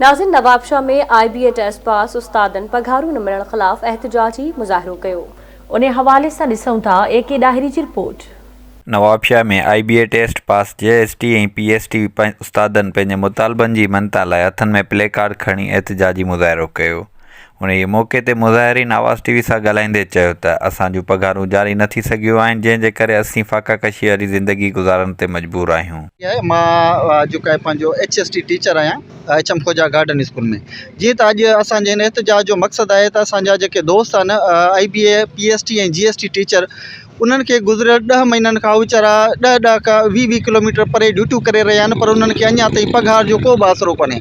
नाज़िन, नवाबशाह में IBA test pass उस्तादनि पघारूं न मिलण ख़िलाफ़ एहतिजाजी मुज़ाहिरो कयो। उन हवाले सां ॾिसूं था AK डायरी जी रिपोर्ट। नवाबशाह में IBA टेस्ट पास JST ऐं PST उस्तादनि पंहिंजे मुतालबनि जी मनता लाइ हथनि में प्ले कार्ड खणी एहतिजाजी मुज़ाहिरो कयो। उन मौक़े ते मुज़ाहिरीन आवाज़ TV सां ॻाल्हाईंदे चयो त असां जूं पघारूं जारी न थी सघियूं आहिनि, जंहिंजे करे असीं फ़ाक़ा कशी वारी ज़िंदगी गुज़ारण ते मजबूर आहियूं। मां जेको आहे पंहिंजो HST टीचर आहियां HM खोजा गार्डन स्कूल में। जीअं त अॼु असांजे हिन एहतिजाज जो मक़सदु आहे त असांजा जेके दोस्त आहिनि IBA PST ऐं GST टीचर, उन्हनि खे गुज़िरियल 10 महीननि खां वीचारा 10 खां 20 किलोमीटर परे ड्यूटियूं करे रहिया आहिनि, पर उन्हनि खे अञा ताईं पघार जो को बि आसिरो कोन्हे।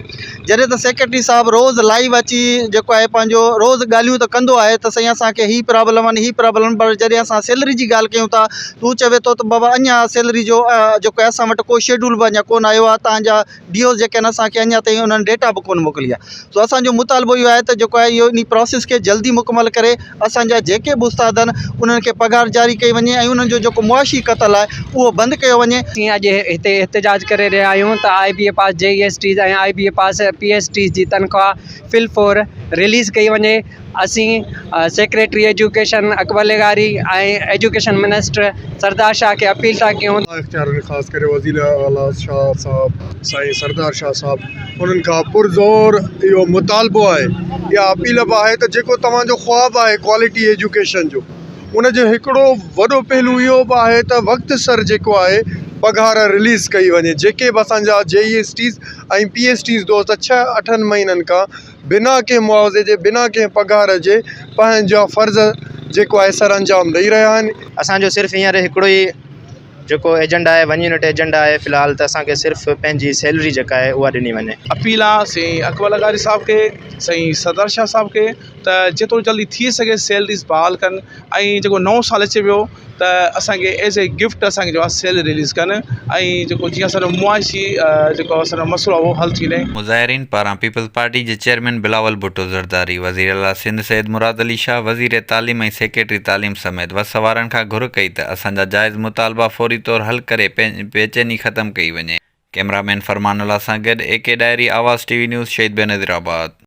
जॾहिं त सेक्रेटरी साहिबु रोज़ु लाइव अची जेको आहे पंहिंजो रोज़ु ॻाल्हियूं त कंदो आहे त साईं असांखे ही प्रॉब्लम आहिनि, पर जॾहिं असां सैलरी जी ॻाल्हि कयूं था तू चवे थो त बाबा अञा सैलरी जो जेको आहे असां वटि को शेड्यूल बि अञा कोन आयो आहे, तव्हांजा DOs जेके आहिनि असांखे अञा ताईं उन्हनि डेटा बि कोन मोकिली आहे। सो असांजो मुतालबो इहो आहे त जेको आहे इहो इन प्रोसेस खे जल्दी मुकमल करे असांजा जेके बि उस्ताद आहिनि उन्हनि खे पघार जारी कई वञे ऐं उन्हनि जो जेको मुआशी क़तल आहे उहो बंदि कयो वञे। अॼु हिते एहतिजाज करे रहिया आहियूं त IBA पास JST ऐं IBA पास PST जी तनख़्वाह फिलफोर रिलीज़ कई वञे। असीं सेक्रेटरी एजुकेशन अकबर लेगारी ऐं एजुकेशन मिनिस्टर सरदार शाह खे अपील था कयूं। ख़ासि करे वज़ीर आला शाह साहब साईं सरदार शाह साहब उन्हनि खां पुरज़ोर इहो मुतालबो आहे, इहा अपील बि आहे त जेको तव्हांजो ख्वाबु आहे क्वालिटी एजुकेशन जो, उनजो हिकिड़ो वॾो पहलू इहो बि आहे त वक़्तु सर जेको आहे पघार रिलीज़ कई वञे। जेके बि असांजा JSTs ऐं PSTs दोस्त 6-8 महीननि खां बिना कंहिं मुआवज़े जे बिना कंहिं पघार जे पंहिंजा फ़र्ज़ जेको आहे सर अंजाम ॾेई रहिया आहिनि। असांजो सिर्फ़ु हींअर हिकिड़ो ई जेको एजेंडा आहे 1 यूनिट एजेंडा आहे फ़िलहाल त असांखे सिर्फ़ु पंहिंजी सैलरी जेका आहे उहा ॾिनी वञे। अपील आहे साईं अकबर लगारी साहब खे, साईं सरदार शाह साहब खे त जेतिरो जल्दी थी सघे सैलरीज़ बहाल कनि ऐं जेको नओं साल अचे पियो त असांखे एज़ ए गिफ्ट असांखे जो आहे सैलरी रिलीज़ कनि ऐं जेको जीअं असांजो मुआशी जेको असांजो मसइलो आहे उहो हल थी वञे। मुज़ाहिरीन पारां पीपल्स पार्टी जे चेयरमैन बिलावल भुट्टो ज़रदारी, वज़ीर आला सिंध सैयद मुराद अली शाह, वज़ीर तालीम ऐं सेक्रेटरी तालीम समेत वसवारनि खां घुर कई त असांजा जाइज़ मुतालबा फौरी तौरु हल करे बेचैनी ख़तमु कई वञे। कैमरामैन फरमान अल्लाह सां गॾु AK डायरी, आवाज़ TV न्यूज़, शहीद बेनज़ीराबाद।